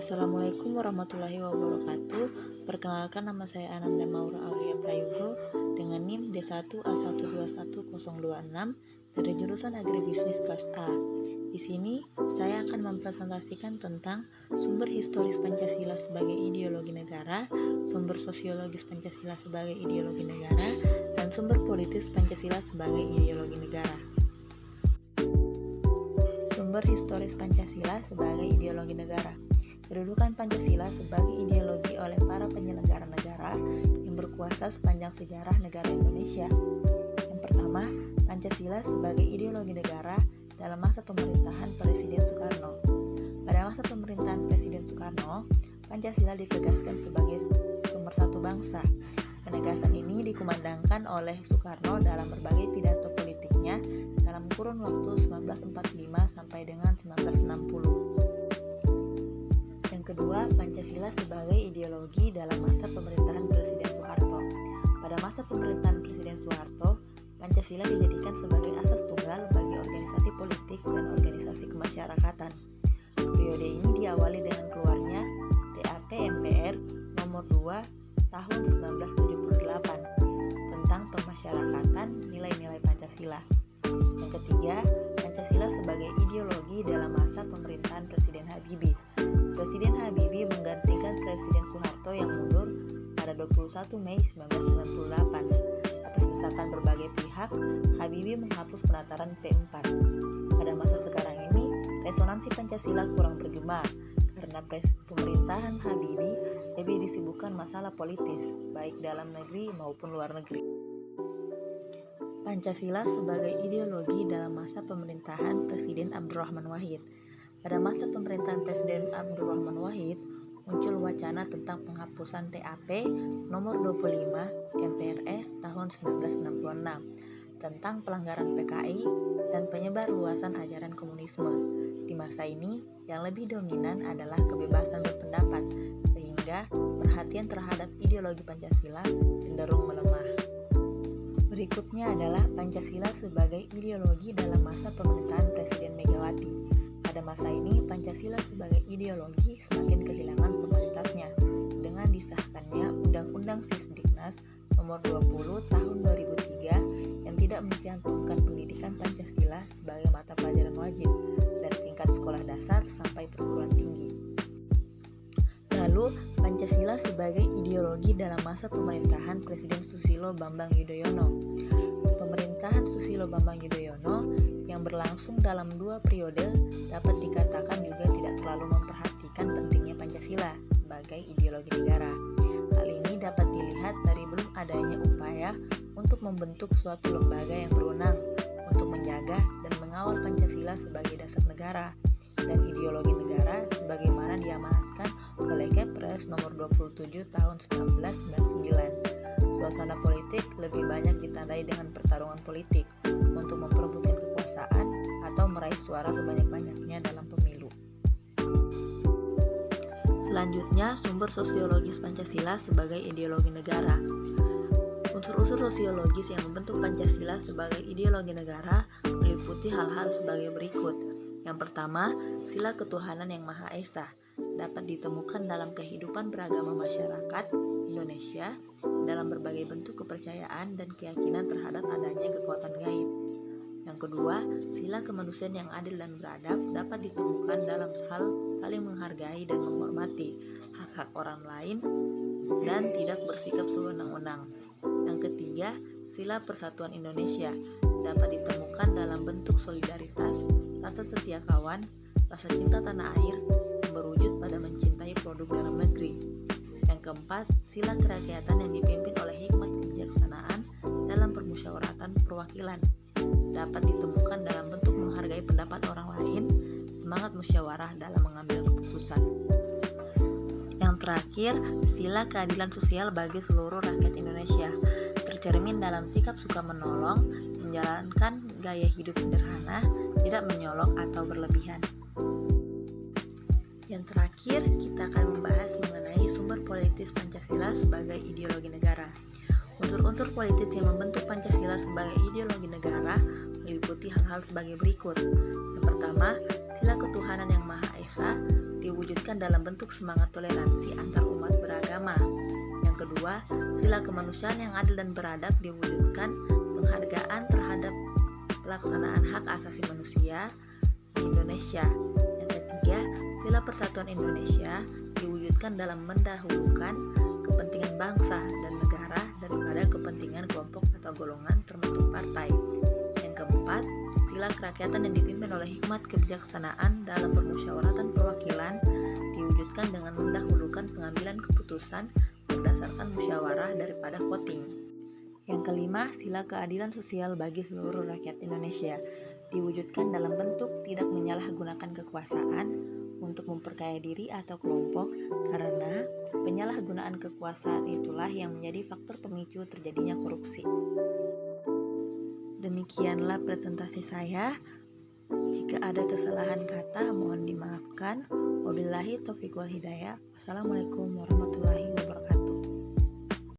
Assalamualaikum warahmatullahi wabarakatuh. Perkenalkan, nama saya Ananda Maura Aulia Prayogo dengan NIM D1A121026 dari jurusan Agribisnis kelas A. Di sini saya akan mempresentasikan tentang sumber historis Pancasila sebagai ideologi negara, sumber sosiologis Pancasila sebagai ideologi negara, dan sumber politis Pancasila sebagai ideologi negara. Sumber historis Pancasila sebagai ideologi negara. Kedudukan Pancasila sebagai ideologi oleh para penyelenggara negara yang berkuasa sepanjang sejarah negara Indonesia. Yang pertama, Pancasila sebagai ideologi negara dalam masa pemerintahan Presiden Soekarno. Pada masa pemerintahan Presiden Soekarno, Pancasila ditegaskan sebagai pemersatu bangsa. Penegasan ini dikumandangkan oleh Soekarno dalam berbagai pidato politiknya dalam kurun waktu 1945 sampai dengan 1960. Yang kedua, Pancasila sebagai ideologi dalam masa pemerintahan Presiden Soeharto. Pada masa pemerintahan Presiden Soeharto, Pancasila dijadikan sebagai asas tunggal bagi organisasi politik dan organisasi kemasyarakatan. Periode ini diawali dengan keluarnya TAP MPR nomor 2 tahun 1978 tentang pemasyarakatan nilai-nilai Pancasila. Yang ketiga, Pancasila sebagai ideologi dalam masa pemerintahan Presiden Habibie. Presiden Habibie menggantikan Presiden Soeharto yang mundur pada 21 Mei 1998. Atas desakan berbagai pihak, Habibie menghapus penataran P4. Pada masa sekarang ini, resonansi Pancasila kurang bergema karena pemerintahan Habibie lebih disibukkan masalah politis, baik dalam negeri maupun luar negeri. Pancasila sebagai ideologi dalam masa pemerintahan Presiden Abdurrahman Wahid. Pada masa pemerintahan Presiden Abdurrahman Wahid, muncul wacana tentang penghapusan TAP nomor 25 MPRS tahun 1966 tentang pelanggaran PKI dan penyebar luasan ajaran komunisme. Di masa ini, yang lebih dominan adalah kebebasan berpendapat, sehingga perhatian terhadap ideologi Pancasila cenderung melemah. Berikutnya adalah Pancasila sebagai ideologi dalam masa pemerintahan Presiden Megawati. Pada masa ini, Pancasila sebagai ideologi semakin kehilangan formalitasnya dengan disahkannya Undang-Undang Sisdiknas nomor 20 tahun 2003 yang tidak mencantumkan pendidikan Pancasila sebagai mata pelajaran wajib dari tingkat sekolah dasar sampai perguruan tinggi. Lalu, Pancasila sebagai ideologi dalam masa pemerintahan Presiden Susilo Bambang Yudhoyono. Pemerintahan Susilo Bambang Yudhoyono yang berlangsung dalam 2 periode dapat dikatakan juga tidak terlalu memperhatikan pentingnya Pancasila sebagai ideologi negara. Hal ini dapat dilihat dari belum adanya upaya untuk membentuk suatu lembaga yang berwenang untuk menjaga dan mengawal Pancasila sebagai dasar negara dan ideologi negara sebagaimana diamanatkan oleh Kepres nomor 27 tahun 1999. Suasana politik lebih banyak ditandai dengan pertarungan politik untuk memperebutkan kekuasaan atau meraih suara sebanyak-banyaknya dalam pemilu. Selanjutnya, sumber sosiologis Pancasila sebagai ideologi negara. Unsur-unsur sosiologis yang membentuk Pancasila sebagai ideologi negara meliputi hal-hal sebagai berikut. Yang pertama, sila ketuhanan yang Maha Esa dapat ditemukan dalam kehidupan beragama masyarakat Indonesia dalam berbagai bentuk kepercayaan dan keyakinan terhadap adanya kekuatan gaib. Yang kedua, sila kemanusiaan yang adil dan beradab dapat ditemukan dalam hal saling menghargai dan menghormati hak-hak orang lain dan tidak bersikap sewenang-wenang. Yang ketiga, sila persatuan Indonesia dapat ditemukan dalam bentuk solidaritas, rasa setia kawan, rasa cinta tanah air yang berwujud pada mencintai produk dalam negeri. Yang keempat, sila kerakyatan yang dipimpin oleh hikmat kebijaksanaan dalam permusyawaratan perwakilan dapat ditemukan dalam bentuk menghargai pendapat orang lain, semangat musyawarah dalam mengambil keputusan. Yang terakhir, sila keadilan sosial bagi seluruh rakyat Indonesia tercermin dalam sikap suka menolong, menjalankan gaya hidup sederhana, tidak menyolok atau berlebihan. Yang terakhir, kita akan membahas mengenai sumber politis Pancasila sebagai ideologi negara. Unsur-unsur politis yang membentuk Pancasila sebagai ideologi negara meliputi hal-hal sebagai berikut. Yang pertama, sila ketuhanan yang Maha Esa diwujudkan dalam bentuk semangat toleransi antar umat beragama. Yang kedua, sila kemanusiaan yang adil dan beradab diwujudkan penghargaan terhadap pelaksanaan hak asasi manusia di Indonesia. Yang ketiga, sila persatuan Indonesia diwujudkan dalam mendahulukan kepentingan bangsa dan negara daripada kepentingan kelompok atau golongan termasuk partai. Yang keempat, sila kerakyatan yang dipimpin oleh hikmat kebijaksanaan dalam permusyawaratan perwakilan diwujudkan dengan mendahulukan pengambilan keputusan berdasarkan musyawarah daripada voting. Yang kelima, sila keadilan sosial bagi seluruh rakyat Indonesia diwujudkan dalam bentuk tidak menyalahgunakan kekuasaan untuk memperkaya diri atau kelompok, karena penyalahgunaan kekuasaan itulah yang menjadi faktor pemicu terjadinya korupsi. Demikianlah presentasi saya. Jika ada kesalahan kata mohon dimaafkan. Wabillahi taufiq wal hidayah. Wassalamualaikum warahmatullahi wabarakatuh.